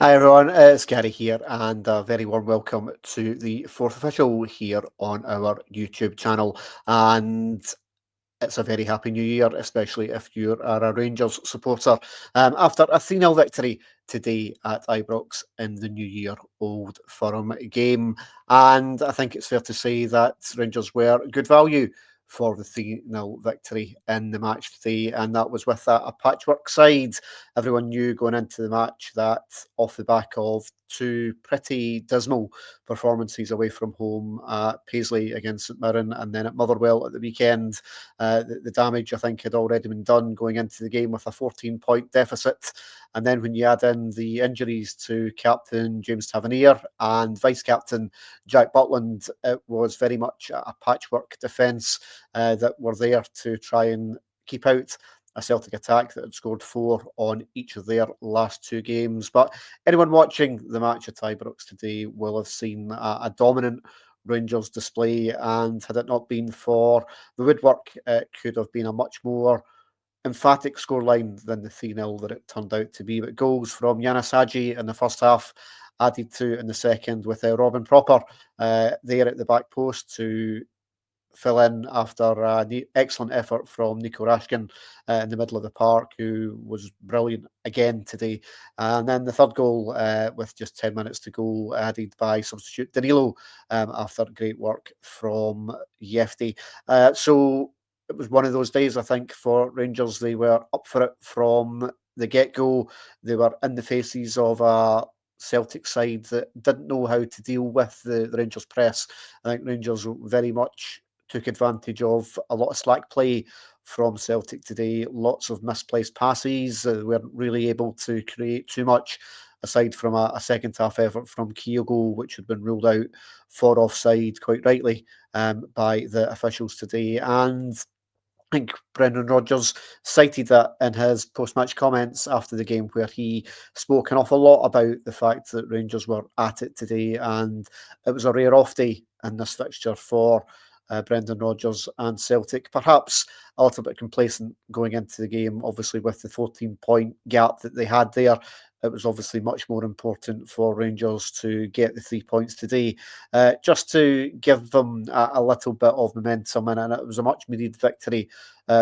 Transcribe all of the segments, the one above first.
Hi everyone, it's Gary here, and a very warm welcome to the fourth official here on our YouTube channel. And it's a very happy new year, especially if you are a Rangers supporter. After a 3-0 victory today at Ibrox in the New Year Old Firm game. And I think it's fair to say that Rangers were good value for the 3-0 victory in the match today. And that was with a patchwork side. Everyone knew going into the match that off the back of two pretty dismal performances away from home at Paisley against St Mirren and then at Motherwell at the weekend, the damage, I think, had already been done going into the game with a 14-point deficit. And then when you add in the injuries to captain James Tavernier and vice-captain Jack Butland, it was very much a patchwork defence that were there to try and keep out a Celtic attack that had scored 4 on each of their last 2 games. But anyone watching the match at Ibrox today will have seen a dominant Rangers display, and had it not been for the woodwork, it could have been a much more emphatic scoreline than the 3-0 that it turned out to be. But goals from Ianis Hagi in the first half, added to in the second with Robin Propper there at the back post to fill in after an excellent effort from Nico Rashkin in the middle of the park, who was brilliant again today. And then the third goal, with just 10 minutes to go, added by substitute Danilo after great work from Yefty. So it was one of those days, I think, for Rangers. They were up for it from the get-go. They were in the faces of a Celtic side that didn't know how to deal with the Rangers press. I think Rangers very much took advantage of a lot of slack play from Celtic today, lots of misplaced passes. Weren't really able to create too much aside from a second half effort from Kyogo, which had been ruled out for offside quite rightly by the officials today. And I think Brendan Rodgers cited that in his post-match comments after the game, where he spoke an awful lot about the fact that Rangers were at it today, and it was a rare off day in this fixture for Brendan Rodgers and Celtic. Perhaps a little bit complacent going into the game, obviously with the 14-point gap that they had there. It was obviously much more important for Rangers to get the 3 points today, just to give them a little bit of momentum, and it was a much needed victory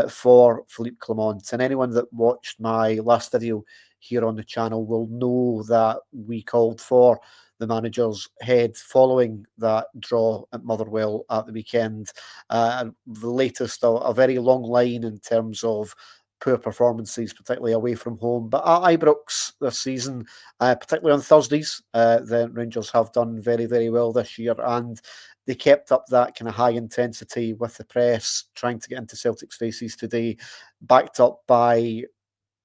for Philippe Clement. And anyone that watched my last video here on the channel will know that we called for the manager's head following that draw at Motherwell at the weekend. The latest, a very long line in terms of poor performances, particularly away from home. But at Ibrox this season, particularly on Thursdays, the Rangers have done very, very well this year, and they kept up that kind of high intensity with the press, trying to get into Celtic's faces today, backed up by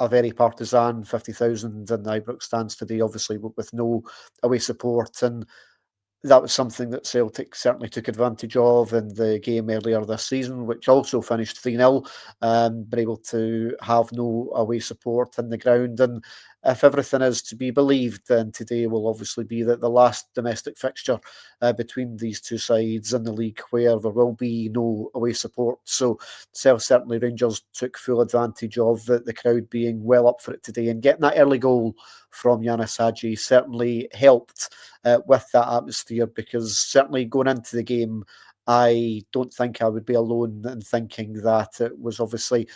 a very partisan 50,000 in the Ibrox stands today, obviously with no away support. And that was something that Celtic certainly took advantage of in the game earlier this season, which also finished 3-0, but able to have no away support in the ground. And if everything is to be believed, then today will obviously be the last domestic fixture between these two sides in the league where there will be no away support. So certainly Rangers took full advantage of the crowd being well up for it today, and getting that early goal from Ianis Hagi certainly helped with that atmosphere, because certainly going into the game, I don't think I would be alone in thinking that it was obviously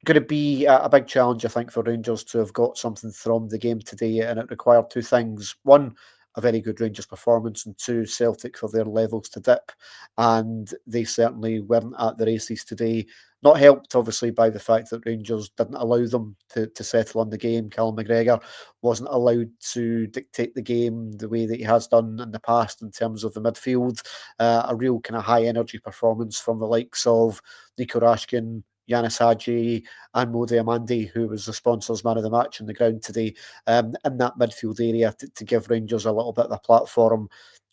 going to be a big challenge, I think, for Rangers to have got something from the game today, and it required two things. One, a very good Rangers performance, and two, Celtic for their levels to dip. And they certainly weren't at the races today. Not helped, obviously, by the fact that Rangers didn't allow them to settle on the game. Callum McGregor wasn't allowed to dictate the game the way that he has done in the past in terms of the midfield. A real kind of high energy performance from the likes of Nico Rashkin, Ianis Hagi, and Mo Diamandi, who was the sponsors' man of the match on the ground today, in that midfield area to give Rangers a little bit of a platform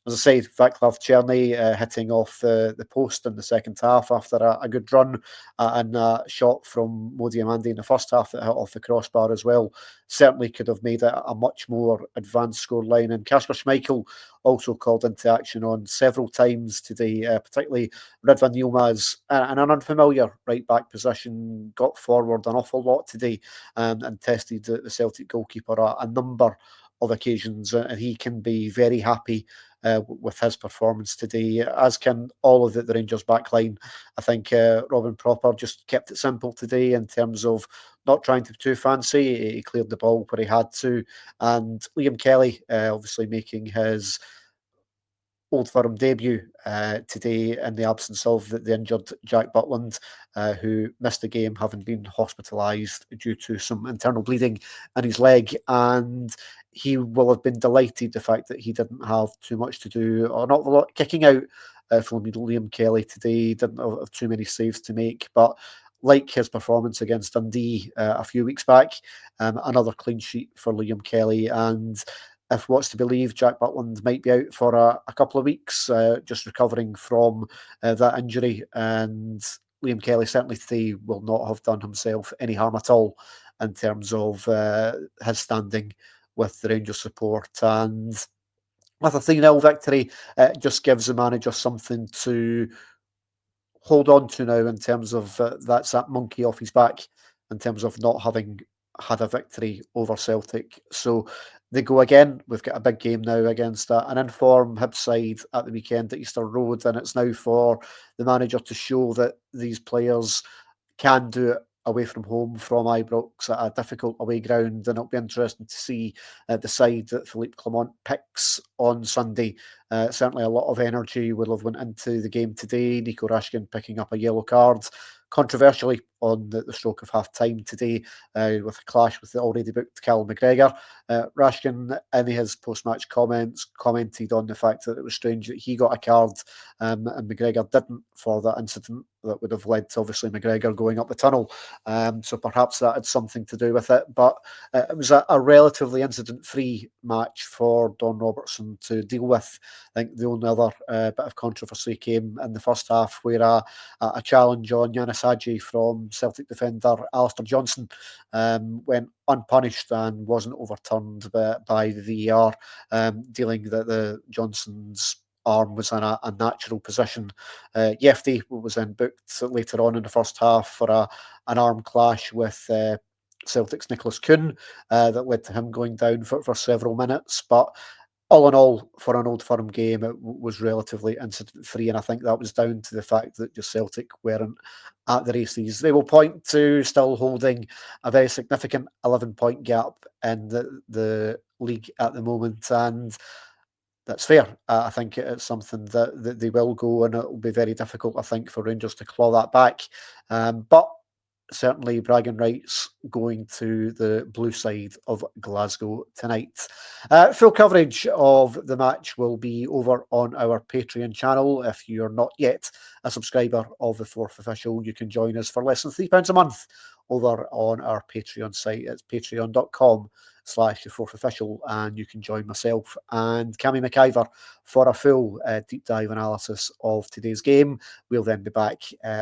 As I say, Vaclav Cherny hitting off the post in the second half after a good run and a shot from Modi Amandi in the first half that hit off the crossbar as well. Certainly could have made it a much more advanced scoreline. And Kasper Schmeichel also called into action on several times today, particularly Ridvan Yilmaz in an unfamiliar right back position, got forward an awful lot today and tested the Celtic goalkeeper a number of occasions, and he can be very happy with his performance today, as can all of the Rangers backline. I think Robin Propper just kept it simple today in terms of not trying to be too fancy. He cleared the ball where he had to, and Liam Kelly obviously making his Old Firm debut today in the absence of the injured Jack Butland, who missed the game having been hospitalised due to some internal bleeding in his leg. And he will have been delighted the fact that he didn't have too much to do, or not a lot kicking out from Liam Kelly today. Didn't have too many saves to make, but like his performance against Dundee a few weeks back, another clean sheet for Liam Kelly. And if what's to believe, Jack Butland might be out for a couple of weeks, just recovering from that injury. And Liam Kelly certainly today will not have done himself any harm at all in terms of his standing with the Rangers support. And with a 3-0 victory, it just gives the manager something to hold on to now in terms of that's that monkey off his back in terms of not having had a victory over Celtic. So they go again. We've got a big game now against an informed Hibs side at the weekend at Easter Road, and it's now for the manager to show that these players can do it away from home from Ibrox at a difficult away ground, and it'll be interesting to see the side that Philippe Clement picks on Sunday. Certainly a lot of energy will have went into the game today. Nico Rashkin picking up a yellow card, controversially on the stroke of half time today, with a clash with the already booked Cal McGregor. Rashkin, in his post-match comments, commented on the fact that it was strange that he got a card and McGregor didn't for that incident that would have led to obviously McGregor going up the tunnel. So perhaps that had something to do with it. But it was a relatively incident-free match for Don Robertson to deal with. I think the only other bit of controversy came in the first half where a challenge on Ianis Hagi from Celtic defender Alistair Johnson went unpunished and wasn't overturned by the VAR, dealing that the Johnson's arm was in a natural position. Yefty was then booked later on in the first half for an arm clash with Celtic's Nicholas Kuhn that led to him going down for several minutes. But all in all, for an Old Firm game, it was relatively incident-free, and I think that was down to the fact that just Celtic weren't at the races. They will point to still holding a very significant 11-point gap in the league at the moment, and that's fair. I think it's something that they will go, and it will be very difficult, I think, for Rangers to claw that back. But certainly bragging rights going to the blue side of Glasgow tonight. Full coverage of the match will be over on our Patreon channel. If you're not yet a subscriber of the Fourth Official, you can join us for less than £3 a month over on our Patreon site. It's patreon.com/the Fourth Official, and you can join myself and Cammy McIver for a full deep dive analysis of today's game. We'll then be back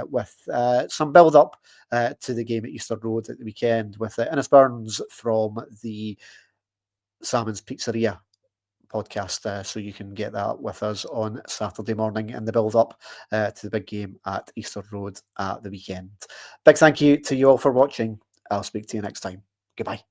with some build up to the game at Easter Road at the weekend with Innes Burns from the Salmon's Pizzeria podcast, so you can get that with us on Saturday morning in the build up to the big game at Easter Road at the weekend. Big thank you to you all for watching. I'll speak to you next time. Goodbye.